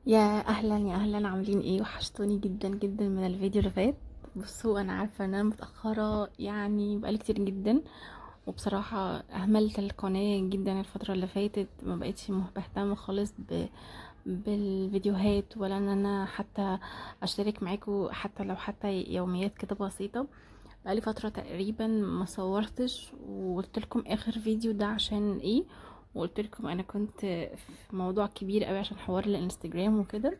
يا اهلا يا اهلا، عاملين ايه؟ وحشتوني جدا جدا من الفيديو اللي فات. بصوا، انا عارفه ان انا متاخره يعني بقالي كتير جدا، وبصراحه اهملت القناه جدا الفتره اللي فاتت. ما بقتش بهتم خالص بالفيديوهات، ولا ان انا حتى اشترك معاكم، حتى لو يوميات كده بسيطه. بقالي فتره تقريبا ما صورتش، وقلت لكم اخر فيديو ده عشان ايه. وقلت لكم انا كنت في موضوع كبير قوي عشان حوار الانستجرام وكده.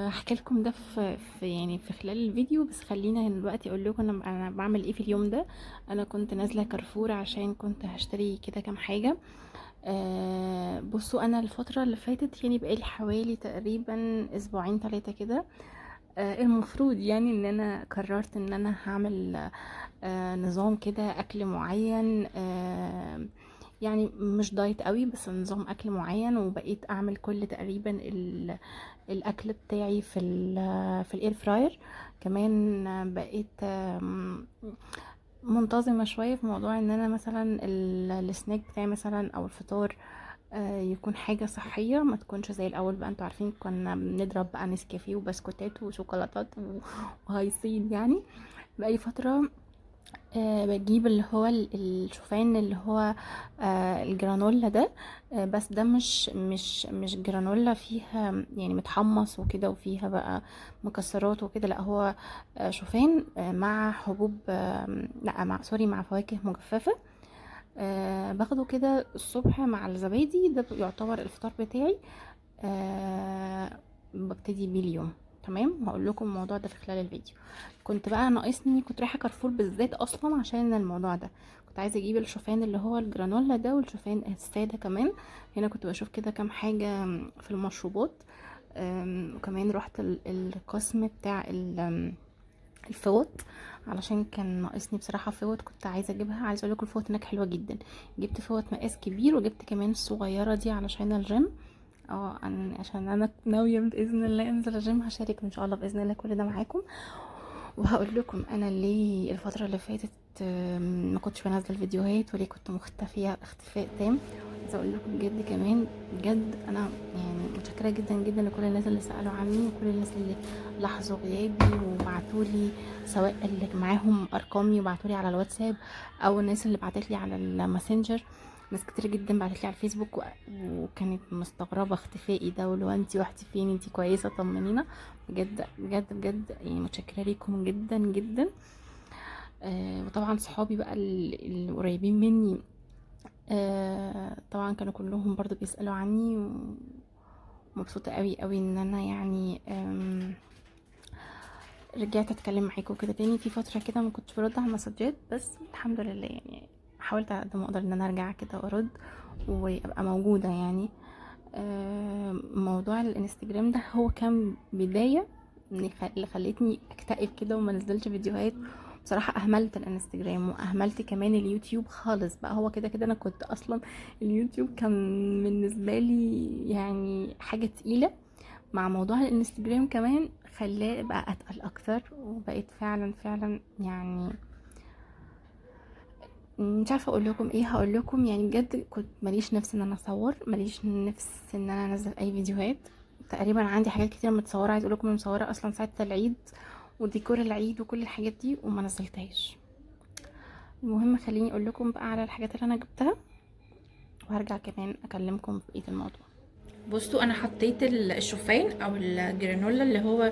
هحكي لكم ده في خلال الفيديو، بس خلينا دلوقتي اقول لكم انا بعمل ايه في اليوم ده. انا كنت نازله كارفور عشان كنت هشتري كده كام حاجه. بصوا، انا الفتره اللي فاتت يعني بقالي حوالي تقريبا اسبوعين 3 كده. المفروض يعني ان انا قررت ان انا هعمل نظام كده اكل معين. يعني مش دايت قوي، بس نظام اكل معين، وبقيت اعمل كل تقريبا الاكل بتاعي في الاير فراير. كمان بقيت منتظمه شويه في موضوع ان انا مثلا السناك بتاعي مثلا او الفطار يكون حاجه صحيه، ما تكونش زي الاول. بقى انتوا عارفين كنا بنضرب بقى نسكافيه وبسكوتات وشوكولاتات وهيصين يعني. بقالي فتره باجيب اللي هو الشوفان اللي هو الجرانولا ده. بس ده مش جرانولا فيها يعني متحمص وكده وفيها بقى مكسرات وكده، لا هو شوفان مع حبوب، لا مع سوري مع فواكه مجففة. باخده كده الصبح مع الزبادي، ده يعتبر الفطار بتاعي. ببتدي بيه اليوم. تمام، وهقول لكم الموضوع ده في خلال الفيديو. كنت بقى ناقصني، كنت رايحه كارفور بالذات اصلا عشان الموضوع ده. كنت عايزه اجيب الشوفان اللي هو الجرانولا ده، والشوفان الساده كمان. هنا كنت بشوف كده كام حاجه في المشروبات. وكمان رحت القسم بتاع الفوط، علشان كان ناقصني بصراحه فوط كنت عايزه اجيبها. عايزه اقول لكم الفوط هناك حلوه جدا. جبت فوط مقاس كبير، وجبت كمان الصغيره دي علشان الجيم. عشان انا ناويه باذن الله انزل الجيم، هشارك ان شاء الله باذن الله كل ده معاكم. وهقول لكم انا ليه الفتره اللي فاتت ما كنتش بنزل فيديوهات، وليه كنت مختفيه اختفاء تام. عايزه اقول لكم بجد كمان، بجد انا يعني متشكره جدا جدا لكل الناس اللي سالوا عني، وكل الناس اللي لاحظوا غيابي وبعتوا لي، سواء اللي معاهم ارقامي وبعتوا لي على الواتساب، او الناس اللي بعتت لي على الماسنجر. ناس كتير جدا بعتت لي على الفيسبوك وكانت مستغربه اختفائي ده، ولو انتي رحتي فين، انتي كويسه، طمنينا. بجد بجد بجد يعني متشكره ليكم جدا جدا. وطبعا صحابي بقى القريبين مني، طبعا كانوا كلهم برضو بيسالوا عني، ومبسوطه قوي قوي ان انا يعني رجعت اتكلم معاكم كده تاني. في فتره كده ما كنتش برد على المسجات، بس الحمد لله يعني حاولت على قد ما اقدر ان انا ارجع كده وارد وابقى موجوده يعني. موضوع الانستجرام ده هو كان بداية اللي خلتني اكتئب كده وما نزلش فيديوهات. بصراحة اهملت الانستجرام واهملت كمان اليوتيوب خالص. بقى هو كده كده انا كنت اصلا اليوتيوب كان بالنسبة لي يعني حاجة تقيلة، مع موضوع الانستجرام كمان خلاه بقى اتقل اكتر، وبقيت فعلا فعلا يعني مش عارفه اقول لكم ايه. هقول لكم يعني بجد كنت ماليش نفس ان انا اصور، ماليش نفس ان انا انزل اي فيديوهات. تقريبا عندي حاجات كتير متصوره. عايز اقول لكم انا مصوره اصلا ساعه العيد وديكور العيد وكل الحاجات دي وما نزلتهاش. المهم خليني اقول لكم بقى على الحاجات اللي انا جبتها، وهرجع كمان اكلمكم في بقيه الموضوع. بصوا، انا حطيت الشوفان او الجرانولا اللي هو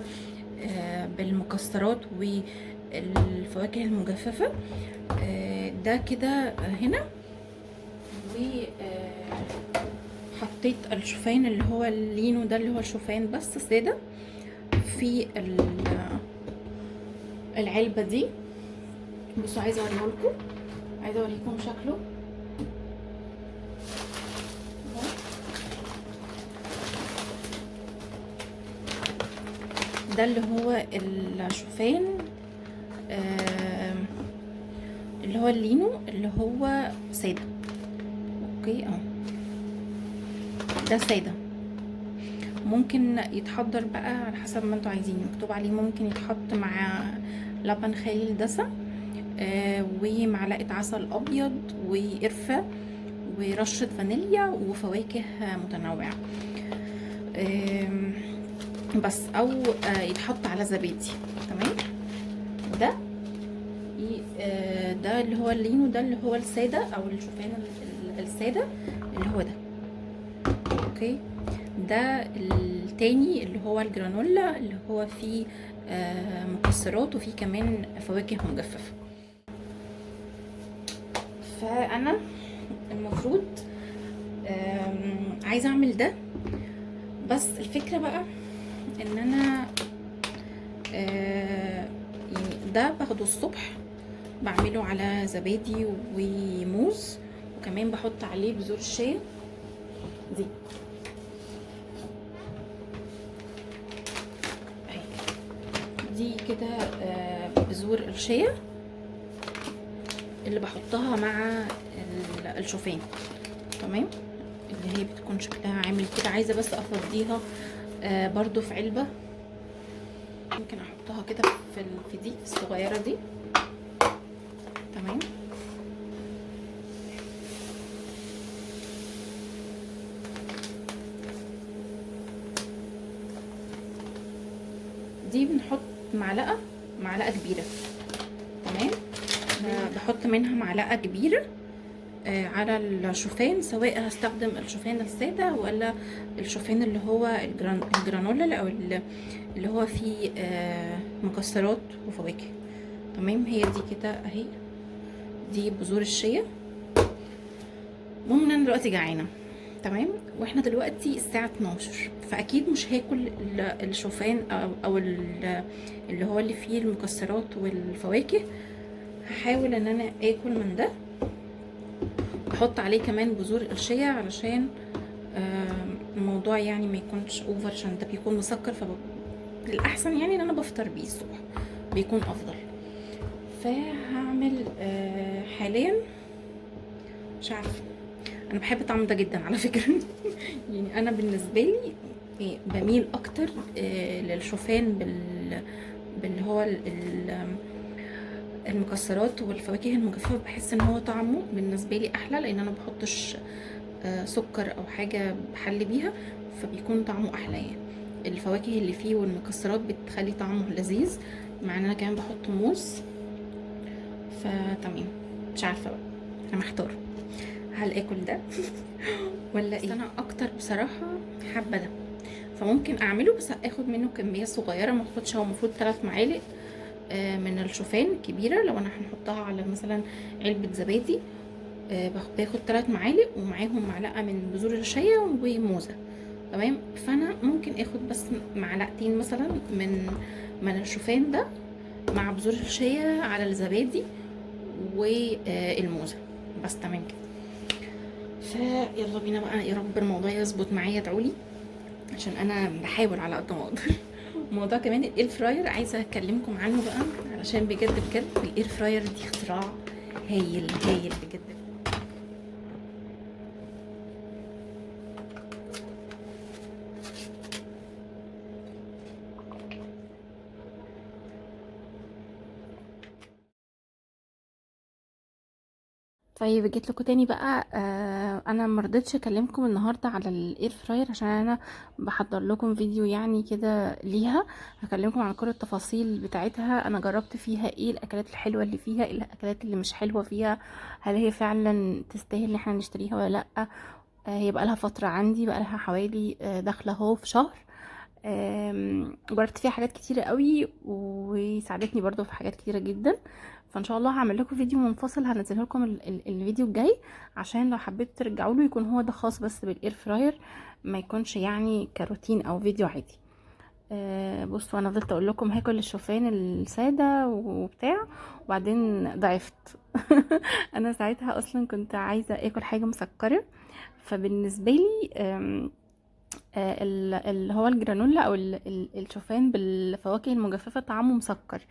بالمكسرات والفواكه المجففه، ده كده هنا. وحطيت الشوفان اللي هو اللينو ده، اللي هو الشوفان بس ساده، في العلبه دي. بصوا، عايزه اوريكم شكله. ده اللي هو الشوفان، اللي هو اللينو اللي هو ساده. اوكي ده ساده. ممكن يتحضر بقى على حسب ما انتوا عايزين، مكتوب عليه ممكن يتحط مع لبن خالي الدسم، ومعلقه عسل ابيض وقرفه ورشه فانيليا وفواكه متنوعه. آم، بس او يتحط على زبادي. تمام. ده ده اللي هو اللين، وده اللي هو الساده او الشوفان الساده اللي هو ده. اوكي. ده التاني اللي هو الجرانولا، اللي هو فيه مكسرات وفيه كمان فواكه مجففه. فانا المفروض عايزه اعمل ده، بس الفكره بقى ان انا يعني ده باخده الصبح بعمله على زبادي وموز، وكمان بحط عليه بذور الشيا دي اهي، دي كده بذور الشيا اللي بحطها مع الشوفان. تمام. اللي هي بتكون شكلها عامل كده. عايزه بس افضيها برضو في علبه، ممكن احطها كده في دي الصغيره دي. تمام. دي بنحط معلقه كبيره. تمام. بحط منها معلقه كبيره على الشوفان، سواء هستخدم الشوفان الساده ولا الشوفان اللي هو الجرانولا او اللي هو فيه مكسرات وفواكه. تمام. هي دي كده اهي، دي بذور الشيا. المهم ان انا دلوقتي جعانه. تمام. واحنا دلوقتي الساعه 12، فاكيد مش هاكل الشوفان او اللي هو اللي فيه المكسرات والفواكه. هحاول ان انا اكل من ده، احط عليه كمان بذور الشيا علشان الموضوع يعني ما يكونش اوفر، عشان ده بيكون مسكر، فالاحسن يعني ان انا بفطر بيه الصبح بيكون افضل. فهعمل حاليا مش عارفه، انا بحب الطعم ده جدا على فكره. يعني انا بالنسبه لي بميل اكتر للشوفان باللي هو المكسرات والفواكه المجففه. بحس ان هو طعمه بالنسبه لي احلى، لان انا بحطش سكر او حاجه بحلي بيها، فبيكون طعمه احلى. يعني الفواكه اللي فيه والمكسرات بتخلي طعمه لذيذ، مع ان انا كمان بحط موز. فتمام. مش عارفه بقى، انا محتاره هل اكل ده ولا ايه. انا اكتر بصراحه حابه ده، فممكن اعمله، بس اخد منه كميه صغيره، ما اخدش. هو المفروض 3 معالق من الشوفان كبيره. لو انا هنحطها على مثلا علبه زبادي باخد 3 معالق ومعاهم معلقه من بذور الشيا وموزه. تمام. فانا ممكن اخد بس معلقتين مثلا من الشوفان ده مع بذور الشيا على الزبادي والموزه بس. تمام كده. فيلا بينا بقى، يا رب الموضوع يظبط معايا، ادعولي عشان انا بحاول على قد ما اقدر. موضوع كمان الاير فراير عايزه اكلمكم عنه بقى، علشان بجد بجد الاير فراير دي اختراع هايل هايل بجد. طيب جيت لكم تاني بقى. انا مرضتش اكلمكم النهارده على الاير فراير عشان انا بحضر لكم فيديو يعني كده ليها، هكلمكم عن كل التفاصيل بتاعتها. انا جربت فيها ايه الاكلات الحلوه اللي فيها، ايه الاكلات اللي مش حلوه فيها، هل هي فعلا تستاهل ان احنا نشتريها ولا لا. هي بقى لها فتره عندي، بقى لها حوالي داخله اهو في شهر. جربت فيها حاجات كتيرة قوي، وساعدتني برضو في حاجات كتيرة جدا. فان شاء الله هعمل لكم فيديو منفصل هنزله لكم الفيديو الجاي، عشان لو حبيتوا ترجعوا له يكون هو ده خاص بس بالاير فراير، ما يكونش يعني كروتين او فيديو عادي. بصوا، انا فضلت اقول لكم هاكل الشوفان الساده وبتاع، وبعدين ضعفت. انا ساعتها اصلا كنت عايزه اكل حاجه مسكره، فبالنسبه لي اللي هو الجرانولا او الشوفان بالفواكه المجففه طعمه مسكر،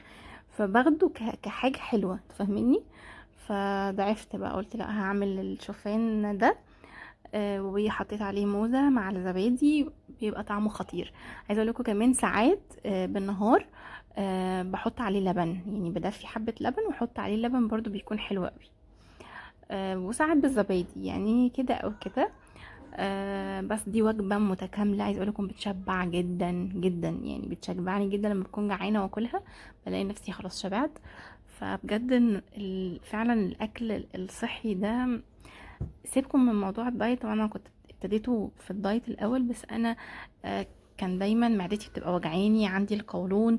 فباخده كحاجه حلوه، تفهميني. فضعفت بقى، قلت لا هعمل الشوفان ده وحطيت عليه موزه مع الزبادي، بيبقى طعمه خطير. عايزه اقول لكم كمان ساعات بالنهار بحط عليه لبن، يعني بدفي حبه لبن واحط عليه لبن برضو بيكون حلو قوي. وساعات بالزبادي، يعني كده او كده. بس دي وجبة متكاملة، عايز اقولكم بتشبع جدا جدا، يعني بتشبعني جدا لما بكون جعانة واكلها بلاقي نفسي خلاص شبعت. فبجد فعلا الاكل الصحي ده، سيبكم من موضوع الدايت، وانا كنت ابتديته في الدايت الاول، بس انا كان دايما معدتي بتبقى وجعاني، عندي القولون،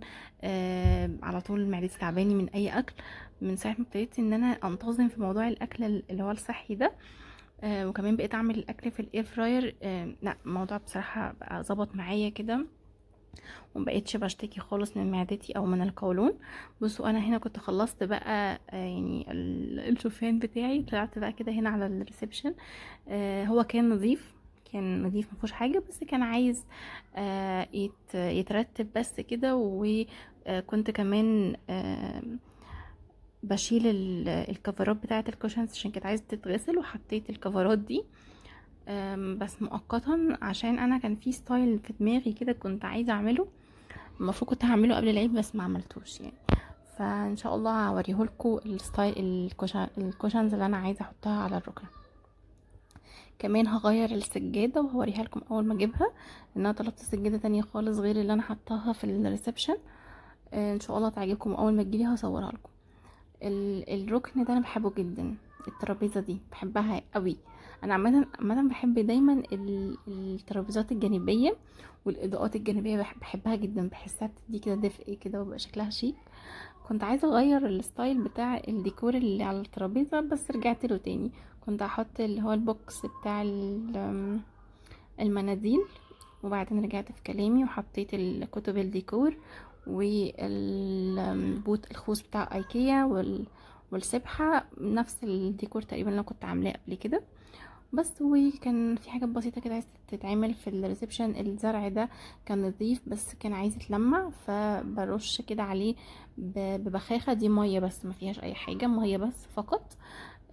على طول معدتي تعباني من اي اكل. من ساعه ما ابتديت ان انا انتظم في موضوع الاكل اللي هو الصحي ده، وكمان بقيت اعمل الاكل في الاير فراير، لا الموضوع بصراحه بقى ظبط معايا كده، ومبقتش بشتكي خالص من معدتي او من القولون. بصوا انا هنا كنت خلصت بقى يعني الشوفان بتاعي، طلعت بقى كده هنا على الريسبشن. هو كان نظيف، كان نظيف مفيهوش حاجه، بس كان عايز يترتب بس كده. وكنت كمان بشيل الكفرات بتاعه الكوشنز عشان كانت عايزه تتغسل، وحطيت الكفرات دي بس مؤقتا، عشان انا كان في ستايل في دماغي كده كنت عايزه اعمله، المفروض كنت هعمله قبل العيد بس ما عملتوش يعني. فان شاء الله هوريهولكوا الستايل الكوشنز اللي انا عايزه احطها على الركنه. كمان هغير السجاده وهوريها لكم اول ما اجيبها، لان انا طلبت سجاده تانية خالص غير اللي انا حطاها في الريسبشن. ان شاء الله تعجبكم، اول ما تجيلي هصورها لكم. الركن ده انا بحبه جدا، الترابيزه دي بحبها قوي. انا عامه بحب دايما الترابيزات الجانبيه والاضاءات الجانبيه، بحبها جدا، بحسها بتدي كده دفء كده وبقى شكلها شيك. كنت عايزه اغير الستايل بتاع الديكور اللي على الترابيزه، بس رجعت له تاني. كنت هحط اللي هو البوكس بتاع المناديل، وبعدين رجعت في كلامي وحطيت الكتب الديكور والبوت الخوص بتاع ايكيا والسبحة، نفس الديكور تقريبا اللي انا كنت عاملاه قبل كده. بس وكان في حاجات بسيطة كده عايزة تتعمل في الريسبشن. الزرع ده كان نظيف بس كان عايز يتلمع، فبرش كده عليه ببخاخة، دي مية بس ما فيهاش اي حاجة، مية بس فقط.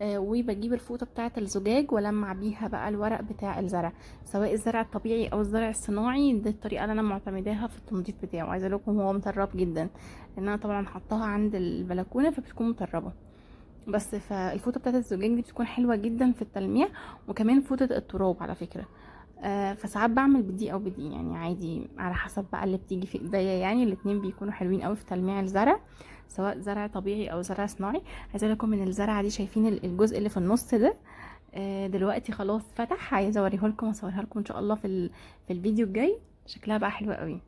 وبجيب الفوطه بتاعه الزجاج ولمع بيها بقى الورق بتاع الزرع، سواء الزرع الطبيعي او الزرع الصناعي. دي الطريقه اللي انا معتمداها في التنظيف بتاعه. عايزه اقول لكم هو مطرب جدا، لان انا طبعا حطاها عند البلكونه فبتكون مطربه. بس فالفوطه بتاعه الزجاج دي بتكون حلوه جدا في التلميع، وكمان فوطه التراب على فكره. فساعات بعمل بدي او بدي، يعني عادي على حسب بقى اللي بتيجي في ايديا، يعني الاتنين بيكونوا حلوين قوي في تلميع الزرع، سواء زرع طبيعي او زرع صناعي. عايزه اقول لكم ان الزرعه دي شايفين الجزء اللي في النص ده دلوقتي خلاص فتح، عايزه اوريه لكم واصورها لكم ان شاء الله في الفيديو الجاي. شكلها بقى حلوه قوي،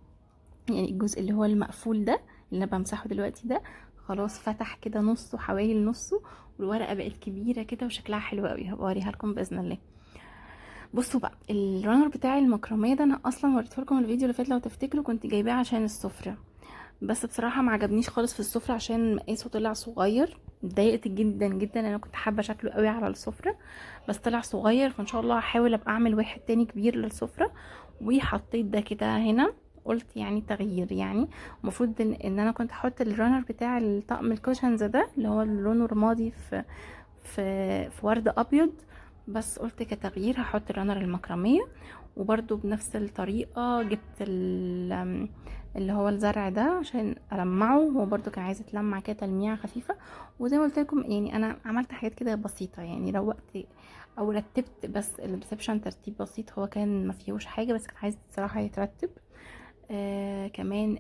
يعني الجزء اللي هو المقفول ده اللي انا بمسحه دلوقتي ده خلاص فتح كده نصه، حوالي نصه، والورقه بقت كبيره كده وشكلها حلو قوي. هبقى اوريها لكم باذن الله. بصوا بقى الرانر بتاعي المكرميه ده، انا اصلا وريته لكم الفيديو اللي فات لو تفتكروا، كنت جايباه عشان السفره، بس بصراحه ما عجبنيش خالص في السفره عشان مقاسه طلع صغير. اتضايقت جدا جدا، انا كنت حابه شكله قوي على السفره بس طلع صغير. فان شاء الله هحاول ابقى اعمل واحد تاني كبير للسفره. وحطيت ده كده هنا، قلت يعني تغيير يعني. المفروض ان انا كنت احط الرانر بتاع الطقم الكوشنز ده اللي هو لونه رمادي في ورد ابيض، بس قلت كتغيير هحط الرانر المكرميه. وبرده بنفس الطريقه جبت اللي هو الزرع ده عشان المعه، هو برده كان عايز يتلمع كده تلميعه خفيفه. وزي ما قلت لكم يعني انا عملت حاجات كده بسيطه، يعني روقت او رتبت بس الريسبشن ترتيب بسيط، هو كان ما فيهوش حاجه بس كان عايز الصراحه يترتب. كمان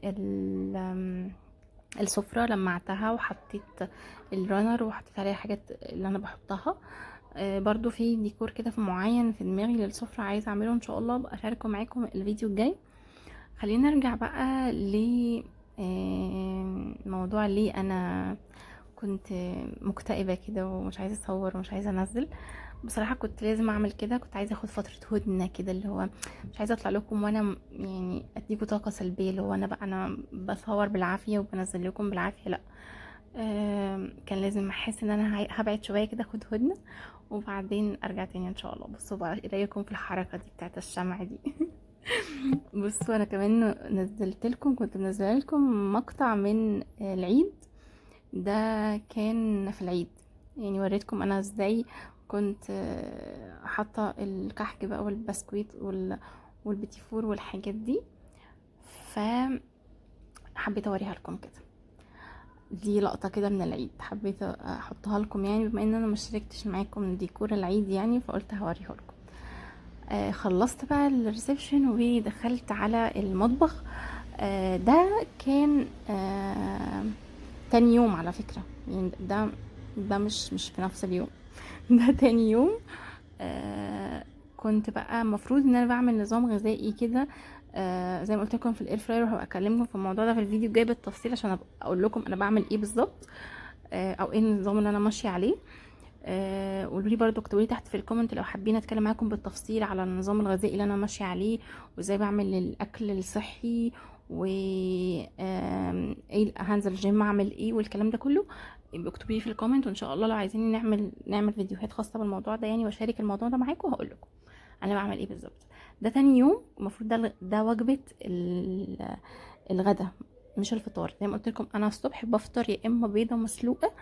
السفرة لمعتها وحطيت الرانر وحطيت عليها حاجات اللي انا بحطها. برضو في ديكور كده في معين في دماغي للسفرة عايزة اعمله ان شاء الله، ابقى اشاركه معاكم الفيديو الجاي. خلينا نرجع بقى ل موضوع ليه انا كنت مكتئبة كده ومش عايزة اصور ومش عايزة انزل. بصراحة كنت لازم اعمل كده، كنت عايزة اخد فترة هدنة كده، اللي هو مش عايزة اطلع لكم وانا يعني اديكوا طاقة سلبية، اللي هو انا بقى انا بصور بالعافية وبنزل لكم بالعافية، لا. كان لازم احس ان انا هبعد شوية كده، اخد هدنة وبعدين ارجع تاني ان شاء الله. بصوا بقى ايه رايكم في الحركة دي بتاعت الشمع دي؟ بصوا انا كمان نزلت لكم، كنت منزله لكم مقطع من العيد ده، كان في العيد، يعني وريتكم انا ازاي كنت حاطه الكحك بقى والبسكويت والبيتي فور والحاجات دي. فحبيت اوريها لكم كده، دي لقطه كده من العيد حبيت احطها لكم، يعني بما ان انا مشاركتش معاكم ديكور العيد يعني فقلت هوريه لكم. خلصت بقى الريسبشن ودخلت على المطبخ. ده كان تاني يوم على فكرة، يعني ده مش في نفس اليوم. ده تاني يوم. كنت بقى المفروض ان انا بعمل نظام غذائي كده، زي ما قلت لكم في الاير فراير، وهبقى اكلمكم في الموضوع ده في الفيديو الجاي بالتفصيل عشان ابقى اقول لكم انا بعمل ايه بالظبط، او ايه النظام اللي انا ماشيه عليه. قولوا لي برضو، اكتبوا لي تحت في الكومنت لو حابين اتكلم معاكم بالتفصيل على النظام الغذائي اللي انا ماشيه عليه، وازاي بعمل الاكل الصحي، و ايه هنزل الجيم اعمل ايه والكلام ده كله. يبقى اكتبوا لي في الكومنت، وان شاء الله لو عايزين نعمل فيديوهات خاصه بالموضوع ده يعني، واشارك الموضوع ده معاكم وهقول لكم انا بعمل ايه بالظبط. ده تاني يوم، المفروض ده وجبه الغدا مش الفطار. زي ما قلت لكم انا الصبح بفطر يا اما بيضه مسلوقه،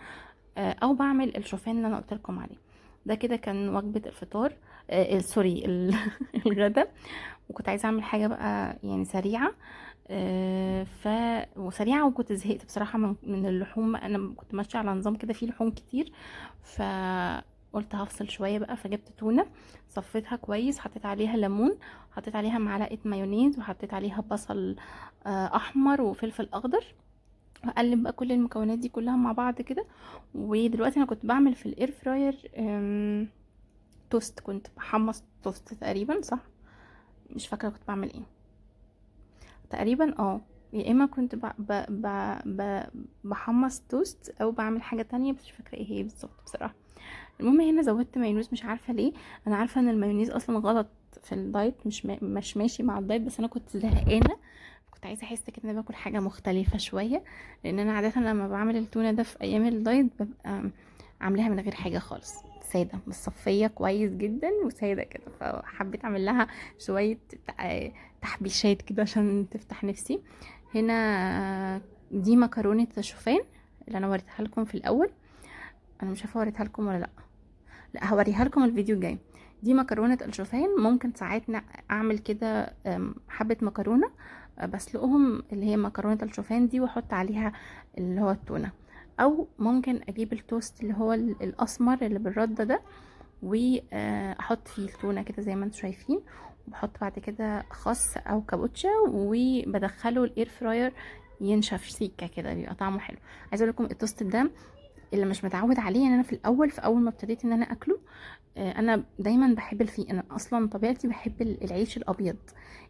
او بعمل الشوفان اللي انا قلت لكم عليه. ده كده كان وجبه الفطار، سوري الغدا. وكنت عايزه اعمل حاجه بقى يعني سريعه، وسريعه، وكنت زهقت بصراحه من اللحوم. انا كنت ماشيه على نظام كده فيه لحوم كتير، فقلت هفصل شويه بقى، فجبت تونه صفيتها كويس، حطيت عليها ليمون، حطيت عليها معلقه مايونيز، وحطيت عليها بصل احمر وفلفل اخضر، هقلب بقى كل المكونات دي كلها مع بعض كده. ودلوقتي انا كنت بعمل في الاير فراير توست، كنت بحمص توست تقريبا، صح؟ مش فاكره كنت بعمل ايه تقريبا. يا اما كنت بحمص توست، او بعمل حاجه تانية بس مش فاكره ايه هي بالظبط بصراحه. المهم هنا زودت مايونيز، مش عارفه ليه. انا عارفه ان المايونيز اصلا غلط في الدايت، مش ماشي مع الدايت، بس انا كنت زهقانه، كنت عايزه احس كده ان انا باكل حاجه مختلفه شويه، لان انا عاده لما بعمل التونه ده في ايام الدايت ببقى عاملاها من غير حاجه خالص، ساده مصفيه كويس جدا وساده كده، فحبيت اعمل لها شويه تحبيشات كده عشان تفتح نفسي. هنا دي مكرونه شوفان اللي انا وريتها لكم في الاول. انا مش عارفه وريتها لكم ولا لا، هوريها لكم الفيديو الجاي. دي مكرونه الشوفان. ممكن ساعات اعمل كده حبه مكرونه بسلقهم، اللي هي مكرونه الشوفان دي، واحط عليها اللي هو التونه، او ممكن اجيب التوست اللي هو الاسمر اللي بالرده ده، واحط فيه التونه كده زي ما انتم شايفين، وبحط بعد كده خس او كابوتشا، وبدخله الاير فراير ينشف سيكه كده، بيبقى طعمه حلو. عايزه اقول لكم التوست ده اللي مش متعود عليه، يعني انا في الاول، في اول ما ابتديت ان انا اكله، انا دايما بحب انا اصلا طبيعتي بحب العيش الابيض،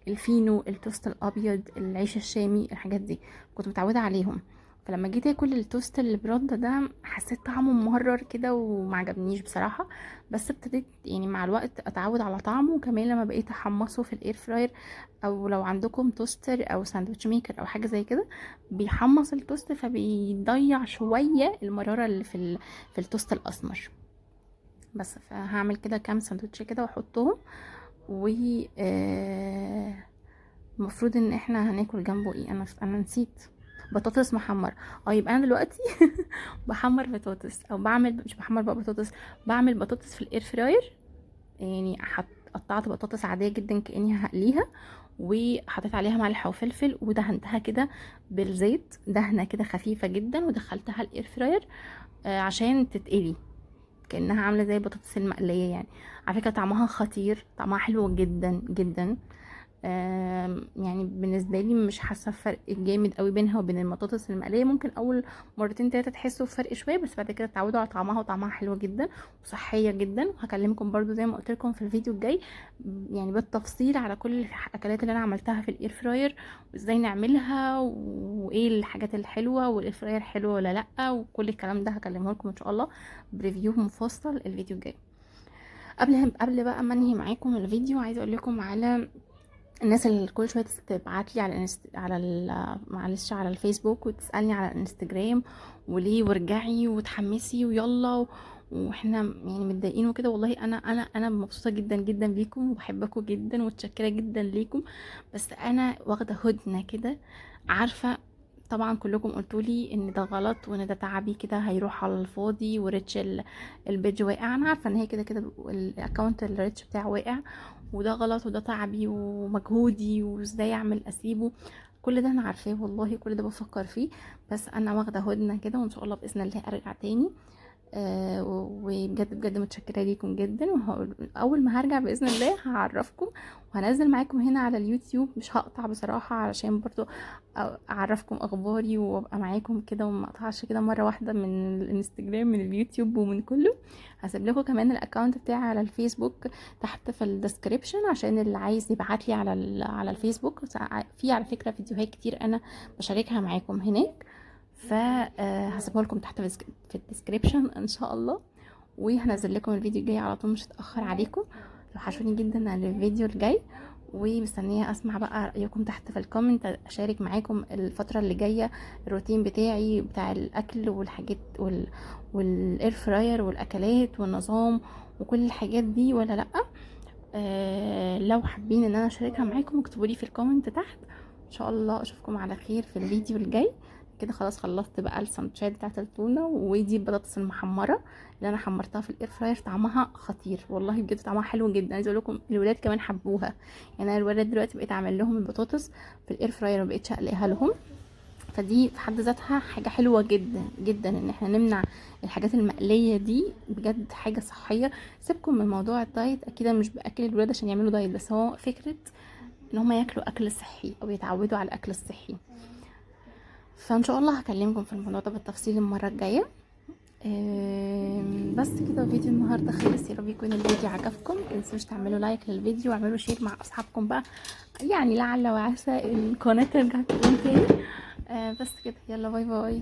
الفينو، التوست الابيض، العيش الشامي، الحاجات دي كنت متعوده عليهم. فلما جيت اكل التوست اللي برده ده حسيت طعمه ممرر كده وما عجبنيش بصراحه. بس ابتديت يعني مع الوقت اتعود على طعمه، وكمان لما بقيت احمصه في الاير فراير، او لو عندكم توستر او ساندوتش ميكر او حاجه زي كده بيحمص التوست، فبيضيع شويه المراره اللي في التوست الاسمر. بس فهعمل كده كام ساندوتش كده واحطهم، و المفروض ان احنا هناكل جنبه ايه. انا نسيت، بطاطس محمر. يبقى انا دلوقتي بحمر بطاطس، او مش بحمر بقى بطاطس، بعمل بطاطس في الاير فراير. يعني قطعت بطاطس عاديه جدا كاني هقليها، وحطيت عليها ملح وفلفل، ودهنتها كده بالزيت دهنه كده خفيفه جدا، ودخلتها الاير فراير عشان تتقلي كانها عامله زي البطاطس المقليه يعني. على فكره طعمها خطير، طعمها حلو جدا جدا. يعني بالنسبه لي مش حاسه فرق جامد قوي بينها وبين البطاطس المقليه. ممكن اول مرتين تلاته تحسوا بفرق شويه، بس بعد كده تعودوا على طعمها، وطعمها حلو جدا وصحيه جدا. وهكلمكم برضو زي ما قلت لكم في الفيديو الجاي يعني بالتفصيل على كل الاكلات اللي انا عملتها في الاير فراير، وازاي نعملها، وايه الحاجات الحلوه، والاير فراير حلو ولا لا، وكل الكلام ده هكلمه لكم ان شاء الله بريفيو مفصل الفيديو الجاي. قبل بقى ما انهي معاكم الفيديو، عايزه اقول لكم على الناس اللي كل شويه تبعت لي معلش على الفيسبوك، وتسالني على الانستجرام وليه وارجعي وتحمسي ويلا واحنا يعني متضايقين وكده. والله انا مبسوطه جدا جدا بيكم، وبحبكم جدا، ومتشكره جدا ليكم. بس انا واخده هدنه كده، عارفه طبعا كلكم قلتولي ان ده غلط، وان ده تعبي كده هيروح على الفاضي، وريتش البيج واقع. انا عارفه ان هي كده كده الاكونت الريتش بتاعه واقع، وده غلط، وده تعبي ومجهودي، وازاي اعمل اسيبه. كل ده انا عارفاه والله، كل ده بفكر فيه. بس انا واخده هدنه كده، وان شاء الله باذن الله ارجع تاني. وبجد بجد متشكره ليكم جدا. اول ما هرجع باذن الله هعرفكم، وهنزل معاكم هنا على اليوتيوب، مش هقطع بصراحه علشان برضو اعرفكم اخباري وابقى معاكم كده وما اقطعش كده مره واحده من الانستجرام من اليوتيوب ومن كله. هسيب لكم كمان الاكونت بتاعي على الفيسبوك تحت في الديسكريبشن، عشان اللي عايز يبعت لي على الفيسبوك. في على فكره فيديوهات كتير انا بشاركها معاكم هناك، فهسيبها لكم تحت في الديسكريبشن ان شاء الله. وهنزل لكم الفيديو الجاي على طول، مش هتاخر عليكم. توحشوني جدا على الفيديو الجاي، ومستنيه اسمع بقى رايكم تحت في الكومنت، اشارك معاكم الفتره اللي جايه الروتين بتاعي بتاع الاكل والحاجات والاير فراير والاكلات والنظام وكل الحاجات دي ولا لا. لو حابين ان انا اشاركها معاكم اكتبوا لي في الكومنت تحت. ان شاء الله اشوفكم على خير في الفيديو الجاي. كده خلاص خلصت بقى السندوتشات بتاعت التونه، ودي البطاطس المحمره اللي انا حمرتها في الاير فراير. طعمها خطير والله بجد، طعمها حلو جدا. عايزه اقول لكم الولاد كمان حبوها. يعني انا الولاد دلوقتي بقيت اعمل لهم البطاطس في الاير فراير، ما بقيتش اقليها لهم. فدي في حد ذاتها حاجه حلوه جدا جدا ان احنا نمنع الحاجات المقليه دي، بجد حاجه صحيه. سيبكم من موضوع الدايت، اكيد أنا مش باكل الولاد عشان يعملوا دايت، بس هو فكره ان هم ياكلوا اكل صحي او يتعودوا على الاكل الصحي. فان شاء الله هكلمكم في الموضوع ده بالتفصيل المره الجايه. بس كده فيديو النهارده خلص. يا رب يكون الفيديو عجبكم، متنسوش تعملوا لايك للفيديو واعملوا شير مع اصحابكم بقى، يعني لعل وعسى القناه ترجع تقوم تاني. بس كده، يلا باي باي.